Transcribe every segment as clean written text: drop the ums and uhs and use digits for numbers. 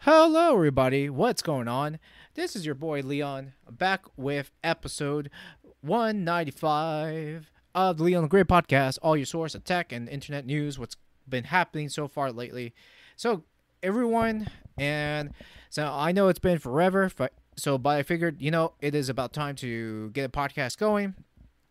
Hello, everybody. What's going on? This is your boy Leon back with episode 195 of the Leon the Great Podcast, all your source of tech and internet news, what's been happening so far lately. So, everyone, and so I know it's been forever, but I figured, it is about time to get a podcast going.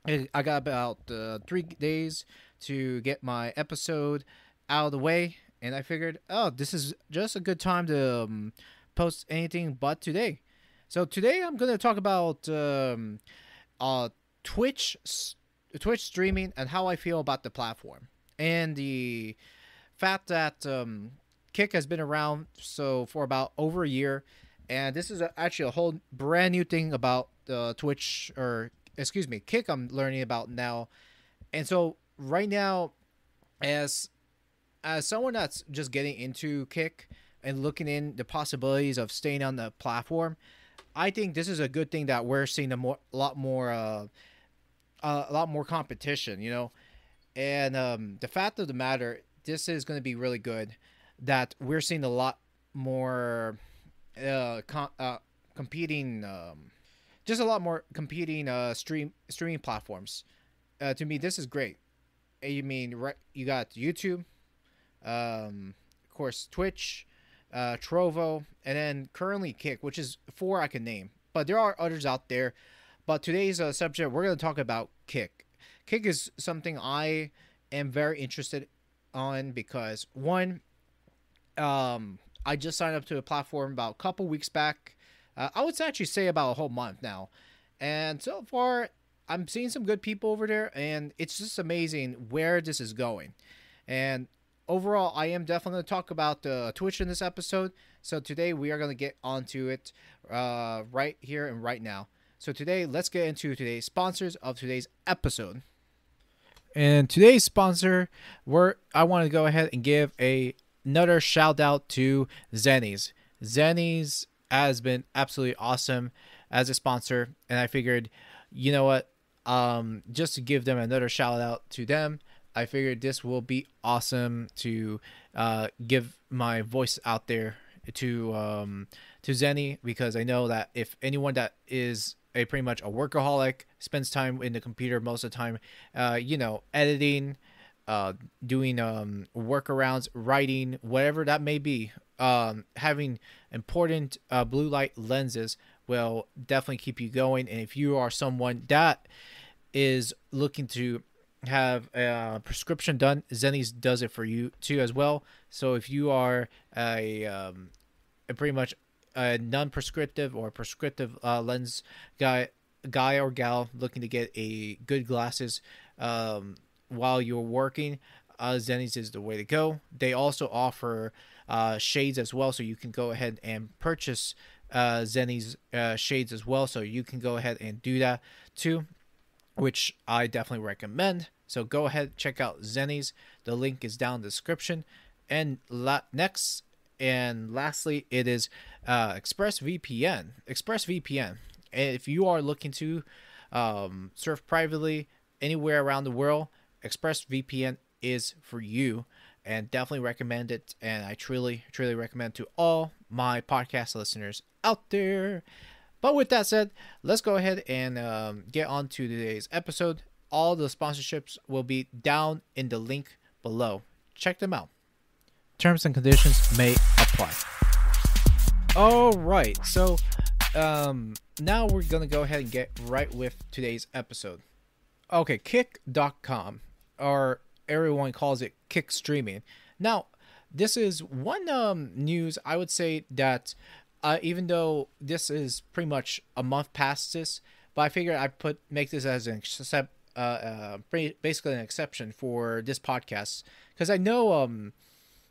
I got about 3 days to get my episode out of the way, and I figured, oh, this is just a good time to post anything but today. So today I'm gonna talk about uh, Twitch, Twitch streaming, and how I feel about the platform, and the fact that Kick has been around for about over a year, and this is actually a whole brand new thing about Twitch, or excuse me, Kick. I'm learning about now, and so right now, as someone that's just getting into Kick and looking in the possibilities of staying on the platform, I think this is a good thing that we're seeing a lot more competition. And the fact of the matter, this is going to be really good that we're seeing a lot more competing, just a lot more competing streaming platforms. To me, this is great. You mean, right? You got YouTube, of course, Twitch, Trovo, and then currently Kick, which is four I can name. But there are others out there. But today's subject, we're going to talk about Kick. Kick is something I am very interested on because one, I just signed up to a platform about a couple weeks back. I would actually say about a whole month now, and so far I'm seeing some good people over there, and it's just amazing where this is going. And overall, I am definitely going to talk about Twitch in this episode. So today we are going to get onto it right here and right now. So today, let's get into today's sponsors of today's episode. And today's sponsor, I want to go ahead and give another shout out to Zennies. Zennies has been absolutely awesome as a sponsor, and I figured, you know what, just to give them another shout out to them, I figured this will be awesome to give my voice out there to Zenny, because I know that if anyone that is pretty much a workaholic, spends time in the computer most of the time, editing, doing workarounds, writing, whatever that may be, having important blue light lenses will definitely keep you going. And if you are someone that is looking to have a prescription done, Zennies does it for you too as well. So if you are a pretty much a non-prescriptive or prescriptive lens guy or gal looking to get a good glasses while you're working, Zennies is the way to go. They also offer shades as well, so you can go ahead and purchase Zennies shades as well, so you can go ahead and do that too, which I definitely recommend. So go ahead, check out Zennies. The link is down in the description. And next and lastly, it is ExpressVPN. ExpressVPN. And if you are looking to surf privately anywhere around the world, ExpressVPN is for you, and definitely recommend it. And I truly, truly recommend to all my podcast listeners out there. But with that said, let's go ahead and get on to today's episode. All the sponsorships will be down in the link below. Check them out. Terms and conditions may apply. All right, so now we're going to go ahead and get right with today's episode. Okay, Kick.com, or everyone calls it Kick Streaming. Now, this is one news I would say that even though this is pretty much a month past this, but I figured I'd make this as an basically an exception for this podcast, because I know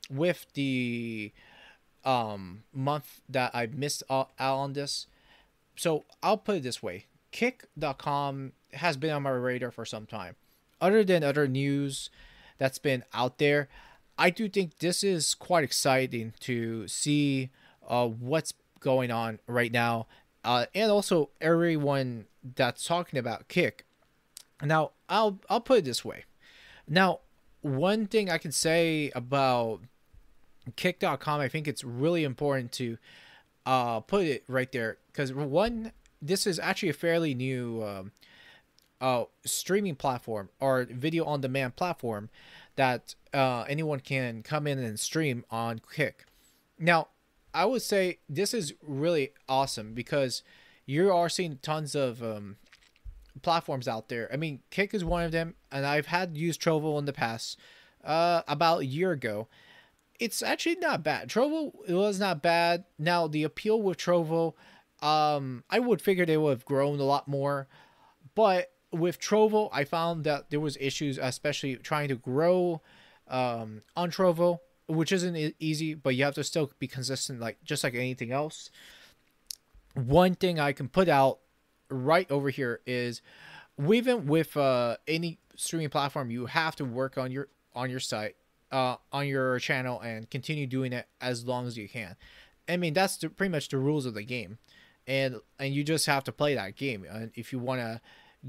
with the month that I missed out on this. So I'll put it this way. Kick.com has been on my radar for some time. Other than other news that's been out there, I do think this is quite exciting to see what's going on right now. And also everyone that's talking about Kick. Now, I'll put it this way. Now, one thing I can say about Kick.com, I think it's really important to put it right there because one, this is actually a fairly new streaming platform or video on demand platform that anyone can come in and stream on Kick. Now, I would say this is really awesome because you are seeing tons of platforms out there. I mean, Kick is one of them, and I've had used Trovo in the past, about a year ago. It's actually not bad. Trovo, it was not bad. Now the appeal with Trovo, I would figure they would have grown a lot more, but with Trovo, I found that there was issues, especially trying to grow on Trovo, which isn't easy, but you have to still be consistent, like just like anything else. One thing I can put out right over here is, even with any streaming platform, you have to work on your site, on your channel, and continue doing it as long as you can. I mean, that's pretty much the rules of the game, and you just have to play that game if you want to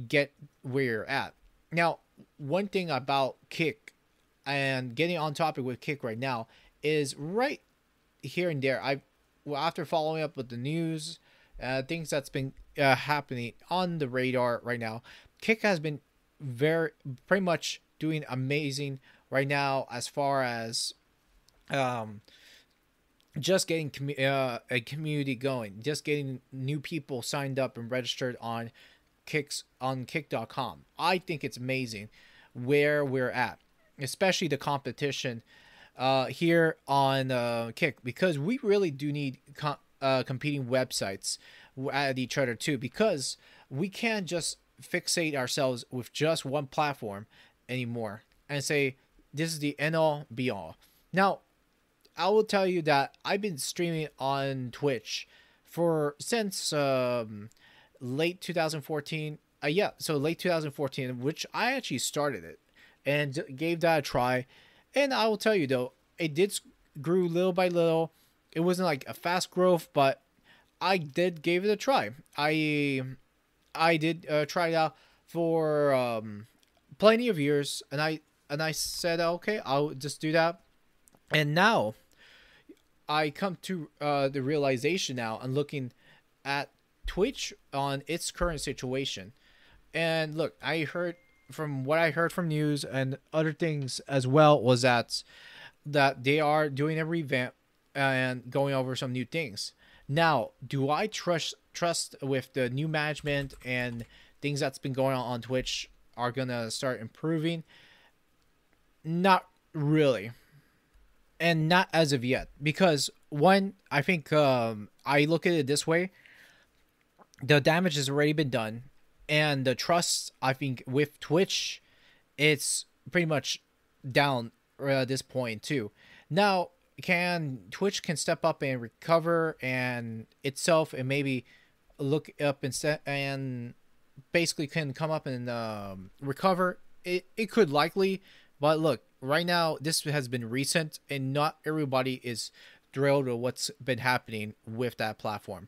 get where you're at. Now, one thing about Kick, and getting on topic with Kick right now, is right here and there. After following up with the news, things that's been happening on the radar right now, Kick has been very pretty much doing amazing right now as far as um just getting a community going, just getting new people signed up and registered on Kick.com. I think it's amazing where we're at, especially the competition here on Kick, because we really do need competing websites at each other too, because we can't just fixate ourselves with just one platform anymore and say this is the end all be all. Now, I will tell you that I've been streaming on Twitch for since late 2014. Yeah, so late 2014, which I actually started it and gave that a try. And I will tell you though, it did grew little by little. It wasn't like a fast growth, but I did gave it a try. I did try it out for plenty of years, and I said okay, I'll just do that. And now I come to the realization now, and looking at Twitch on its current situation. And look, I heard from what I heard from news and other things as well, was that they are doing a revamp and going over some new things. Now, do I trust with the new management and things that's been going on Twitch are gonna start improving? Not really, and not as of yet, because one, I think I look at it this way: the damage has already been done, and the trust, I think, with Twitch, it's pretty much down at this point too. Now, Twitch can step up and recover and itself, and maybe look up instead, and basically can come up and recover. It could likely, but look, right now this has been recent, and not everybody is thrilled with what's been happening with that platform.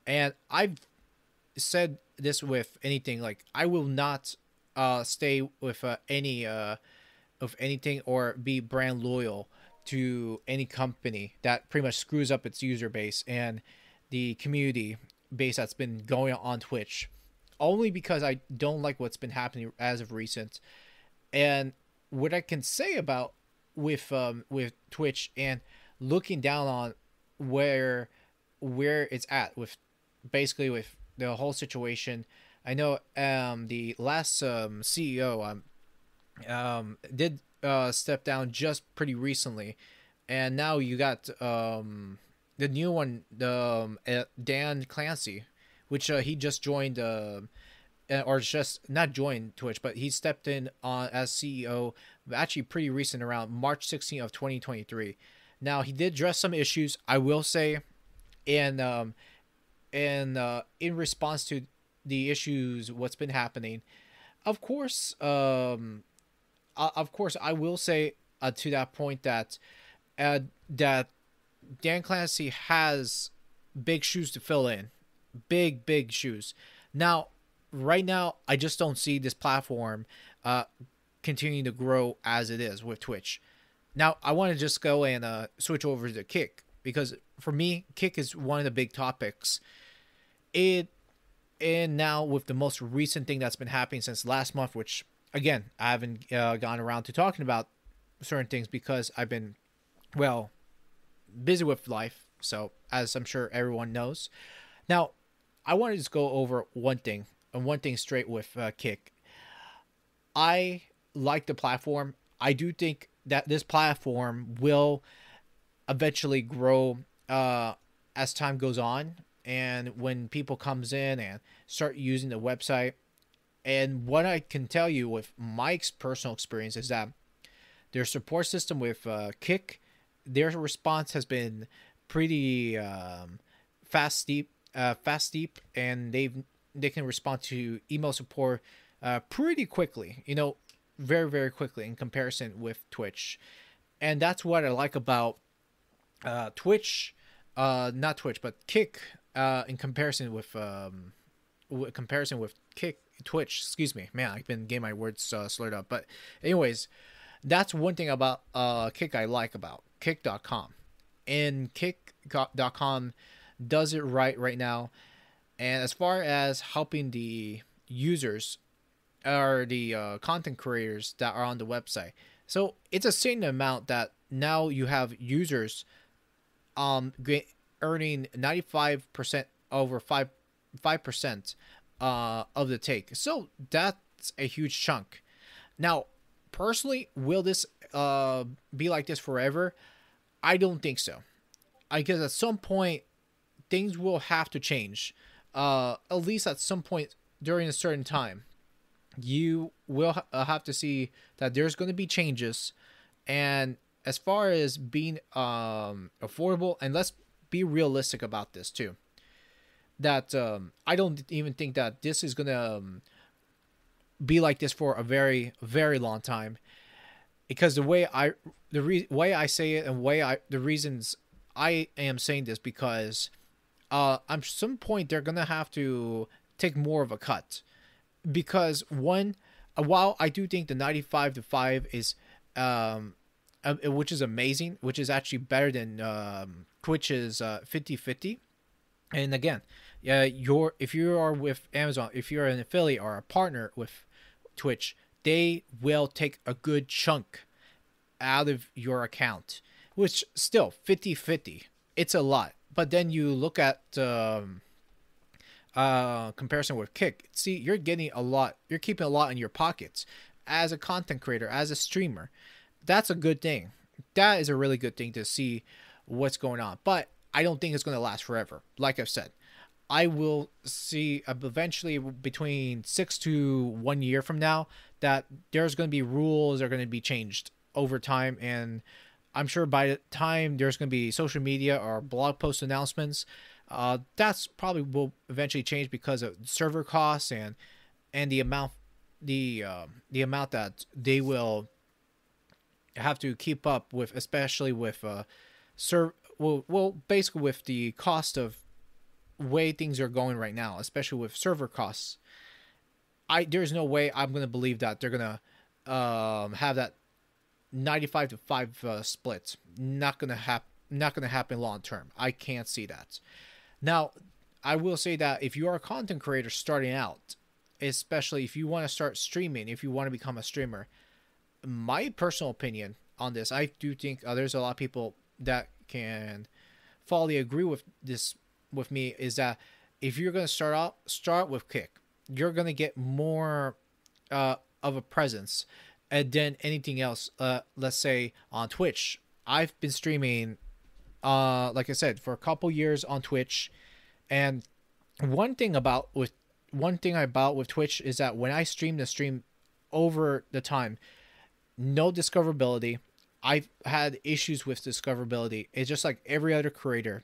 And I've said this with anything, like I will not stay with any of anything or be brand loyal to any company that pretty much screws up its user base and the community base that's been going on Twitch, only because I don't like what's been happening as of recent. And what I can say about with Twitch, and looking down on where it's at with basically with the whole situation. I know the last CEO did step down just pretty recently, and now you got the new one, the Dan Clancy, which he just joined, or just not joined Twitch, but he stepped in on as CEO actually pretty recent, around March 16th of 2023. Now, he did address some issues, I will say, and in response to the issues, what's been happening. Of course, I will say to that point that that Dan Clancy has big shoes to fill in, big shoes. Now, right now, I just don't see this platform continuing to grow as it is with Twitch. Now I want to just go and switch over to Kick, because for me, Kick is one of the big topics. It And now with the most recent thing that's been happening since last month, which again I haven't gone around to talking about certain things because I've been, well, busy with life. So as I'm sure everyone knows, now I want to just go over one thing, and one thing straight with Kick. I like the platform. I do think that this platform will eventually grow as time goes on, and when people comes in and start using the website. And what I can tell you with my personal experience is that their support system with Kick, their response has been pretty fast, steep, and they can respond to email support pretty quickly. Very very quickly in comparison with Twitch, and that's what I like about Twitch, not Twitch, but Kick, in comparison with Kick Twitch. Excuse me, man, I've been getting my words slurred up. But anyways, that's one thing about Kick I like about Kick.com, and Kick.com does it right now. And as far as helping the users or the content creators that are on the website, so it's a certain amount that now you have users earning 95% over 5% of the take. So that's a huge chunk. Now, personally, will this be like this forever? I don't think so. I guess at some point things will have to change. At least at some point during a certain time, you will have to see that there's going to be changes. And as far as being affordable, and let's be realistic about this too, that I don't even think that this is going to be like this for a very very long time, because way I say it, and the reasons I am saying this, because at some point they're gonna have to take more of a cut, because one, while I do think the 95 to 5 is which is amazing, which is actually better than Twitch's 50/50. And again, if you are with Amazon, if you're an affiliate or a partner with Twitch, they will take a good chunk out of your account, which still 50/50. It's a lot. But then you look at comparison with Kick. See, you're getting a lot. You're keeping a lot in your pockets as a content creator, as a streamer. That's a good thing. That is a really good thing to see what's going on. But I don't think it's going to last forever. Like I've said, I will see eventually, between 6 to 1 year from now, that there's going to be rules that are going to be changed over time. And I'm sure by the time there's going to be social media or blog post announcements, that's probably will eventually change because of server costs and the amount that they will have to keep up with, especially with basically with the cost of way things are going right now, especially with server costs. There's no way I'm gonna believe that they're gonna have that 95 to 5 split. Not gonna happen long term. I can't see that. Now, I will say that if you are a content creator starting out, especially if you want to start streaming, if you want to become a streamer, my personal opinion on this, I do think there's a lot of people that can fully agree with this with me, is that if you're going to start with Kick, you're going to get more of a presence than anything else. Let's say on Twitch, I've been streaming, like I said, for a couple years on Twitch, and one thing about with Twitch is that when I stream the stream over the time, no discoverability. I've had issues with discoverability. It's just like every other creator,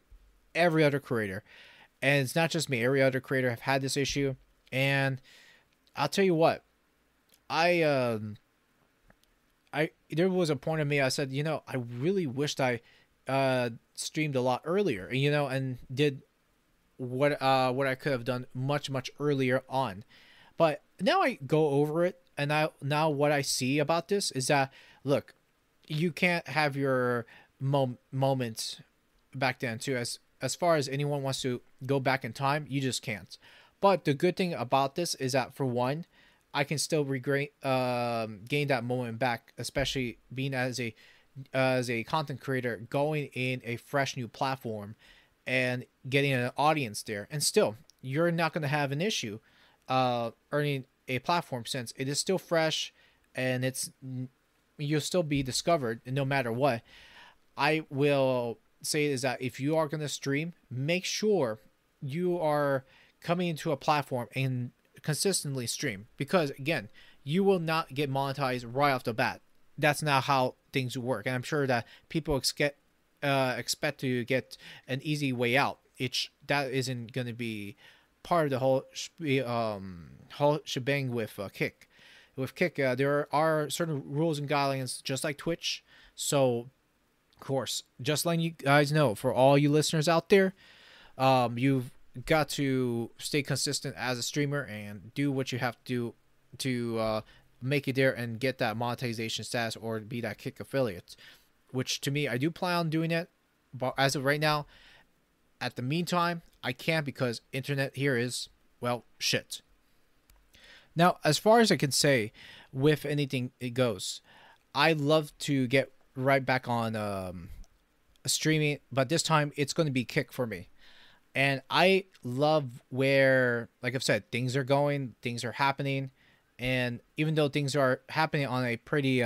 and it's not just me. Every other creator have had this issue, and I'll tell you what, I there was a point of me, I said, I really wished I streamed a lot earlier, and did what I could have done much earlier on. But now I go over it, and now what I see about this is that, look, you can't have your moments back then too. As far as anyone wants to go back in time, you just can't. But the good thing about this is that for one, I can still gain that moment back, especially being as a content creator going in a fresh new platform and getting an audience there. And still, you're not going to have an issue earning a platform since it is still fresh and you'll still be discovered no matter what. I will say is that if you are going to stream, make sure you are coming into a platform and consistently stream, because again, you will not get monetized right off the bat. That's not how things work, and I'm sure that people expect to get an easy way out. That isn't going to be part of the whole shebang with Kick. With Kick, there are certain rules and guidelines, just like Twitch. So, of course, just letting you guys know, for all you listeners out there, you've got to stay consistent as a streamer and do what you have to do to make it there and get that monetization status or be that Kick affiliate. Which to me, I do plan on doing it, but as of right now, at the meantime, I can't because internet here is, well, shit. Now, as far as I can say, with anything it goes, I love to get right back on streaming, but this time it's going to be Kick for me. And I love where, like I've said, things are going, things are happening, and even though things are happening on a pretty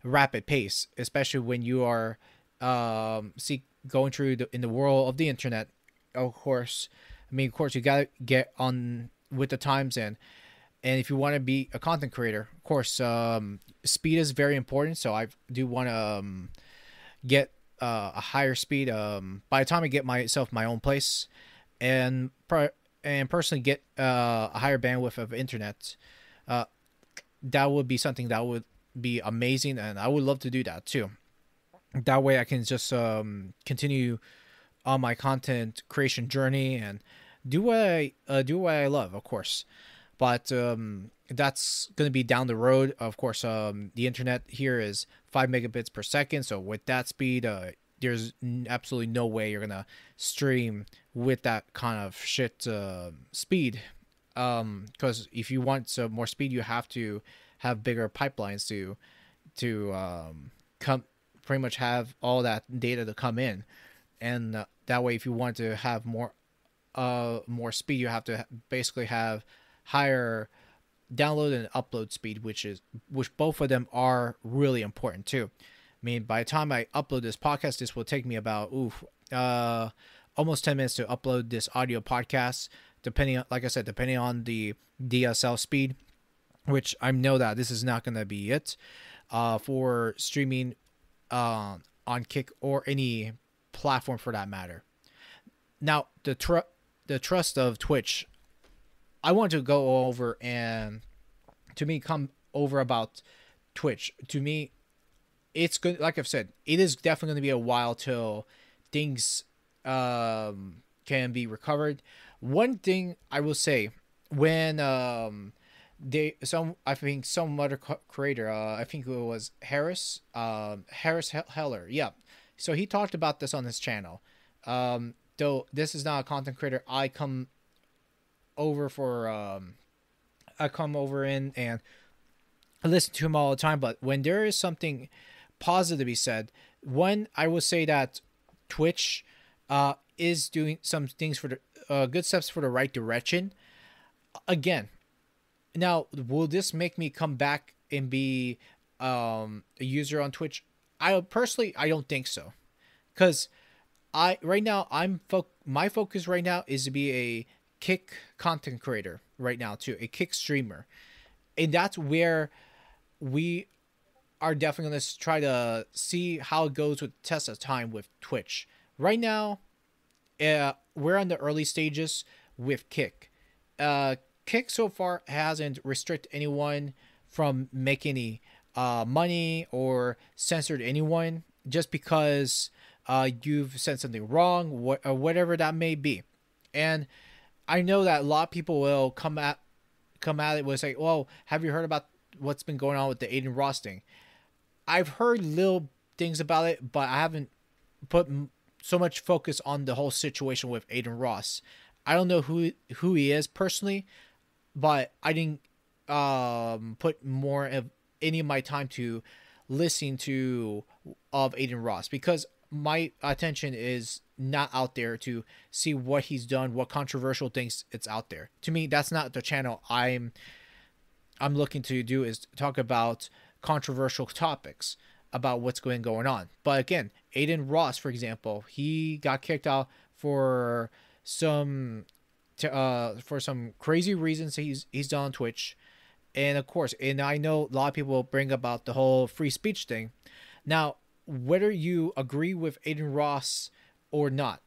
rapid pace, especially when you are going through in the world of the internet, of course. I mean, of course, you gotta get on with the times, and if you want to be a content creator, of course, speed is very important. So I do want to get a higher speed. By the time I get myself my own place, and personally get a higher bandwidth of internet, that would be something that would be amazing, and I would love to do that too. That way, I can just continue on my content creation journey and do what I love, of course. But that's going to be down the road. Of course, the internet here is 5 megabits per second. So with that speed, there's absolutely no way you're going to stream with that kind of shit speed. Because if you want some more speed, you have to have bigger pipelines to come pretty much have all that data to come in. And that way, if you want to have more speed, you have to basically have higher download and upload speed, which both of them are really important too. I mean, by the time I upload this podcast, this will take me about almost 10 minutes to upload this audio podcast, depending on the DSL speed, which I know that this is not going to be it for streaming on Kick or any platform for that matter. Now, the trust of Twitch, I want to go over and to me come over about Twitch. To me, it's good. Like I've said, it is definitely going to be a while till things can be recovered. One thing I will say, when I think some other creator, I think it was Harris Heller, yeah. So he talked about this on his channel. Though this is not a content creator, I come over in and I listen to him all the time. But when there is something positive to be said, one, I will say that Twitch is doing some things for the good steps for the right direction. Again, now will this make me come back and be a user on Twitch? I don't think so, because my focus right now is to be a Kick content creator right now too, a Kick streamer, and that's where we are definitely going to try to see how it goes with test of time with Twitch. Right now, we're on the early stages with Kick. Kick so far hasn't restricted anyone from making any money or censored anyone just because you've said something wrong, or whatever that may be. And I know that a lot of people will come at it with say, "Well, have you heard about what's been going on with the Aiden Ross thing?" I've heard little things about it, but I haven't put so much focus on the whole situation with Aiden Ross. I don't know who he is personally, but I didn't put more of any of my time to listening to of Aiden Ross because my attention is not out there to see what he's done, what controversial things it's out there. To me, that's not the channel I'm looking to do is talk about controversial topics about what's going on. But again, Aiden Ross, for example, he got kicked out for some crazy reasons he's done on Twitch. And of course, and I know a lot of people bring about the whole free speech thing. Now, whether you agree with Aiden Ross or not,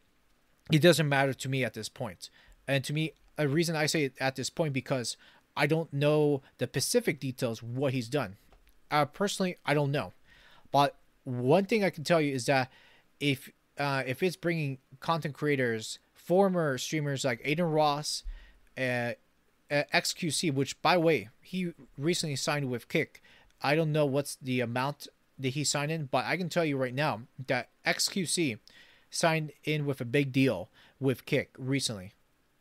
it doesn't matter to me at this point. And to me, a reason I say it at this point because I don't know the specific details what he's done. Personally, I don't know. But one thing I can tell you is that if it's bringing content creators, former streamers like Aiden Ross, XQC, which by the way, he recently signed with Kick. I don't know what's the amount that he signed in, but I can tell you right now that XQC signed in with a big deal with Kick recently.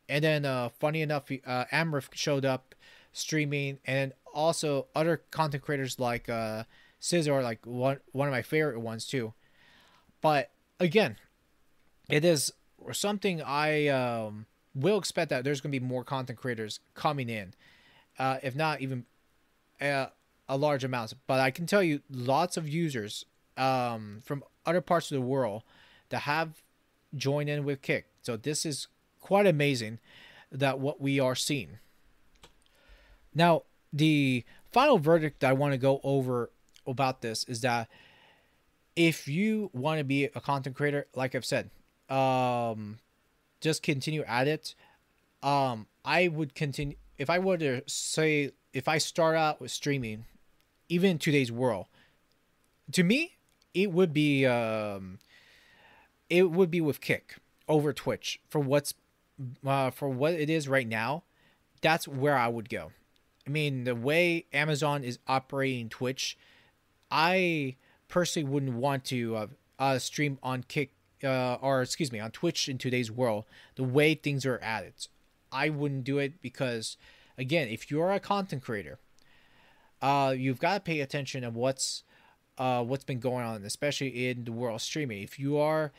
And then, funny enough, Amrith showed up streaming, and also other content creators like Scissor, like one of my favorite ones too. But again, it is something I will expect that there's going to be more content creators coming in, if not even a large amount. But I can tell you, lots of users from other parts of the world that have joined in with Kick. So this is quite amazing that what we are seeing. Now, the final verdict that I want to go over about this is that if you want to be a content creator, like I've said, just continue at it. I would continue if I were to say if I start out with streaming, even in today's world, to me it would be with Kick over Twitch for what it is right now. That's where I would go. I mean, the way Amazon is operating Twitch, I personally wouldn't want to stream on Kick on Twitch in today's world. The way things are at it, I wouldn't do it because, again, if you're a content creator, you've got to pay attention of what's been going on, especially in the world of streaming. If you are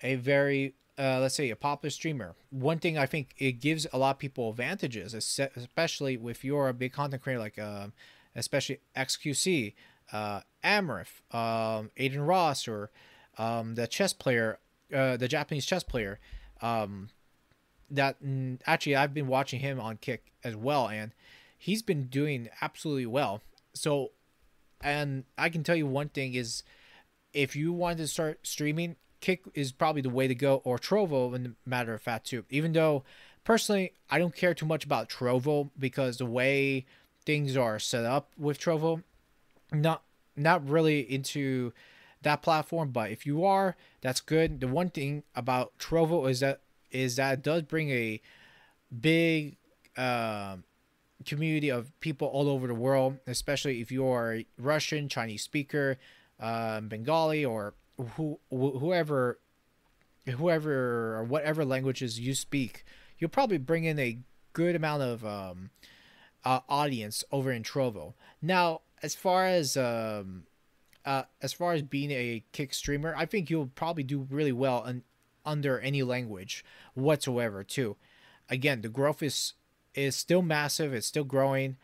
a very let's say a popular streamer, one thing I think it gives a lot of people advantages, especially if you're a big content creator like especially XQC, Amrith, Aiden Ross, or the chess player, the Japanese chess player, that actually I've been watching him on Kick as well, and he's been doing absolutely well. So, and I can tell you one thing is, if you wanted to start streaming, Kick is probably the way to go, or Trovo, in the matter of fact too. Even though personally I don't care too much about Trovo because the way things are set up with Trovo, not really into that platform. But if you are, that's good. The one thing about Trovo is that it does bring a big community of people all over the world, especially if you are a Russian, Chinese speaker, Bengali, or whoever or whatever languages you speak. You'll probably bring in a good amount of audience over in Trovo. Now, as far as being a Kick streamer, I think you'll probably do really well under any language whatsoever too. Again, the growth is still massive. It's still growing.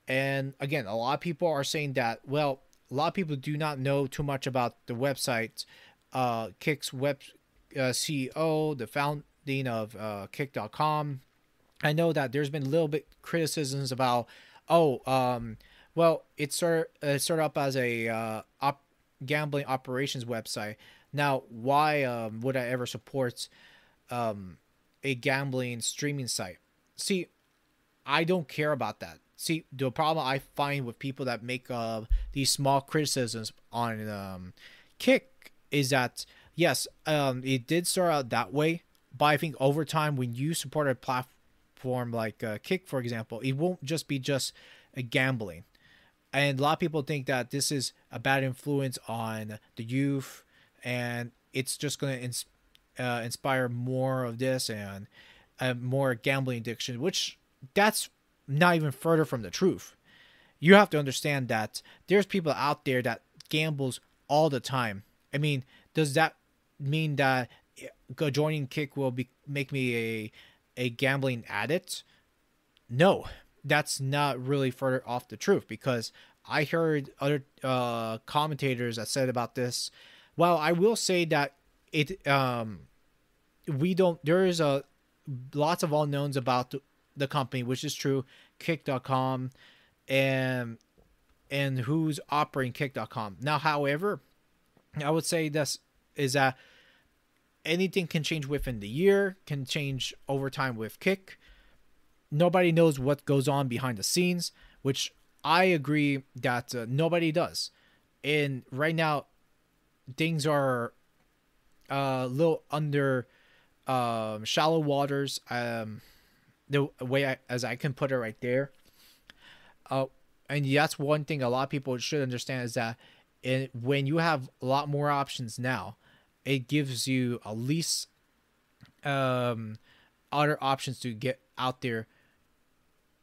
And again, a lot of people are saying that, well, a lot of people do not know too much about the website, Kick's web CEO, the founding of Kick.com. I know that there's been a little bit criticisms about, well, it started up as a gambling operations website. Now, why would I ever support a gambling streaming site? See, I don't care about that. See, the problem I find with people that make these small criticisms on Kick is that, yes, it did start out that way, but I think over time, when you support a platform like Kick, for example, it won't just be a gambling. And a lot of people think that this is a bad influence on the youth, and it's just going to inspire more of this and more gambling addiction, which that's not even further from the truth. You have to understand that there's people out there that gambles all the time. I mean, does that mean that joining Kick will make me a gambling addict? No, that's not really further off the truth, because I heard other commentators that said about this. Well, I will say that it we don't. There is a lots of unknowns about the company, which is true. Kick.com and who's operating Kick.com now. However, I would say this is that anything can change within the year, can change over time with Kick. Nobody knows what goes on behind the scenes, which I agree that nobody does. And right now, things are a little under shallow waters. The way as I can put it right there. And that's one thing a lot of people should understand is that when you have a lot more options now, it gives you at least other options to get out there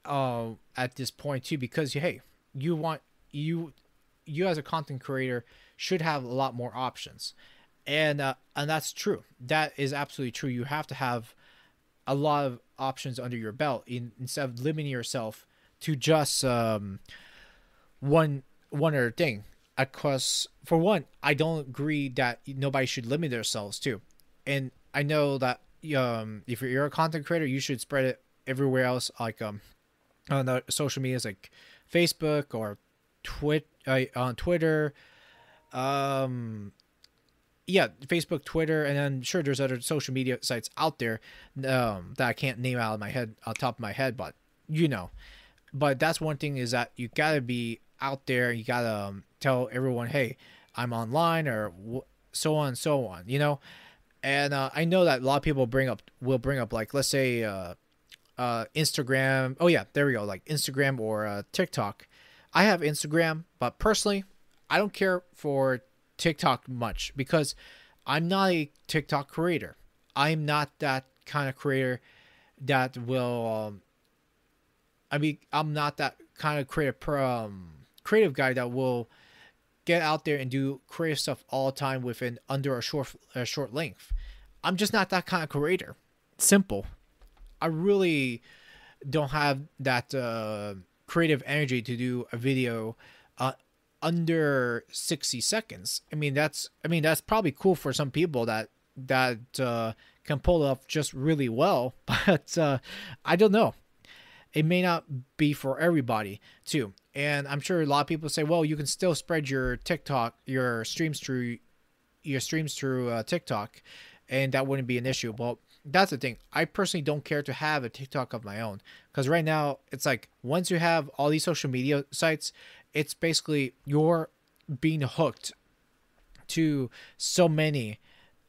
at this point too, because hey, you as a content creator should have a lot more options, and that's true. That is absolutely true. You have to have a lot of options under your belt instead of limiting yourself to just one other thing. Because for one, I don't agree that nobody should limit themselves too, and I know that if you're a content creator, you should spread it everywhere else, like on the social medias like Facebook or on Twitter. Yeah, Facebook, Twitter, and then sure there's other social media sites out there that I can't name out of my head, on top of my head, but But that's one thing, is that you gotta be out there. You gotta tell everyone, hey, I'm online, or so on and so on. And I know that a lot of people will bring up like, let's say Instagram. Oh yeah, there we go. Like Instagram or TikTok. I have Instagram, but personally, I don't care for TikTok much, because I'm not a TikTok creator. I'm not that kind of creator that will. I'm not that kind of creative guy that will get out there and do creative stuff all the time within under a short length. I'm just not that kind of creator. Simple. I really don't have that creative energy to do a video under 60 seconds. I mean that's probably cool for some people that can pull it off just really well, but I don't know. It may not be for everybody too. And I'm sure a lot of people say, well, you can still spread your streams through TikTok, and that wouldn't be an issue. Well, that's the thing. I personally don't care to have a TikTok of my own, because right now it's like, once you have all these social media sites, it's basically you're being hooked to so many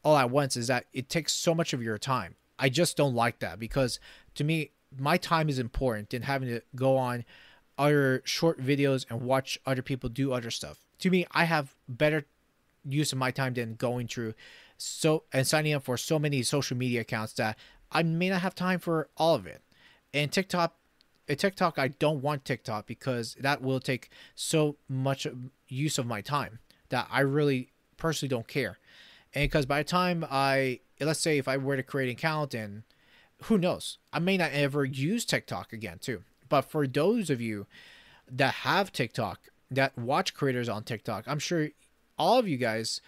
all at once, is that it takes so much of your time. I just don't like that, because to me, my time is important than having to go on other short videos and watch other people do other stuff. To me, I have better use of my time than going through and signing up for so many social media accounts that I may not have time for all of it. And TikTok, I don't want TikTok, because that will take so much use of my time that I really personally don't care. And because by the time let's say if I were to create an account, and who knows, I may not ever use TikTok again too. But for those of you that have TikTok, that watch creators on TikTok, I'm sure all of you guys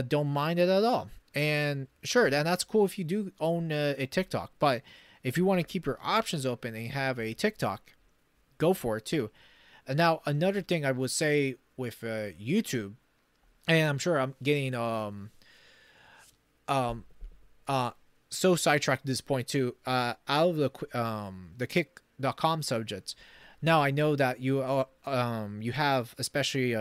don't mind it at all. And sure, that's cool if you do own a TikTok. But if you want to keep your options open and have a TikTok, go for it too. And now another thing I would say with YouTube, and I'm sure I'm getting so sidetracked at this point too, out of the Kick.com subjects. Now I know that you have especially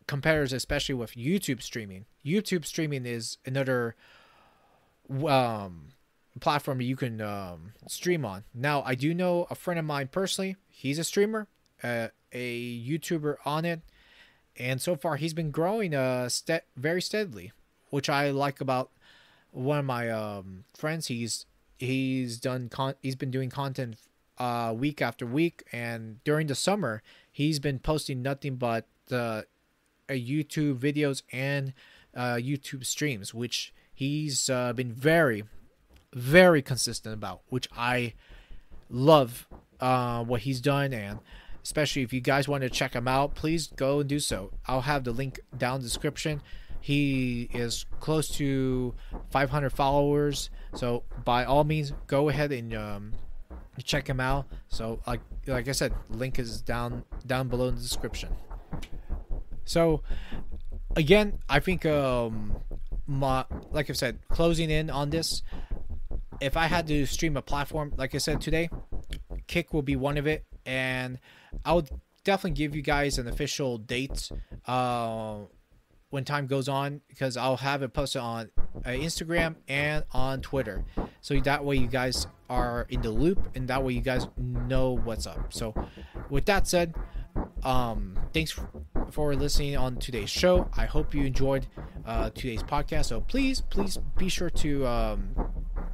competitors, especially with YouTube streaming. YouTube streaming is another platform that you can stream on. Now I do know a friend of mine personally. He's a streamer. a YouTuber on it, and so far he's been growing very steadily, which I like about one of my friends. He's been doing content week after week, and during the summer he's been posting nothing but YouTube videos and YouTube streams, which he's been very, very consistent about, which I love what he's done. And especially if you guys want to check him out, please go and do so. I'll have the link down in the description. He is close to 500 followers, so by all means go ahead and check him out. So like I said, link is down below in the description. So again, I think like I said, closing in on this, if I had to stream a platform, like I said today, Kick will be one of it, and I would definitely give you guys an official date when time goes on, because I'll have it posted on Instagram and on Twitter, so that way you guys are in the loop, and that way you guys know what's up. So with that said, thanks for listening on today's show. I hope you enjoyed today's podcast. So please be sure to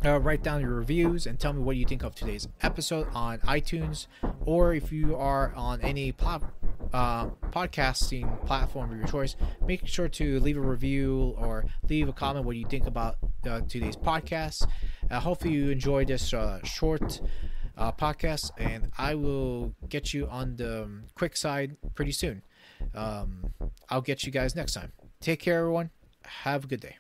write down your reviews and tell me what you think of today's episode on iTunes, or if you are on any podcasting platform of your choice, make sure to leave a review or leave a comment what you think about today's podcast. Hopefully you enjoyed this short podcast, and I will get you on the quick side pretty soon. I'll get you guys next time. Take care, everyone. Have a good day.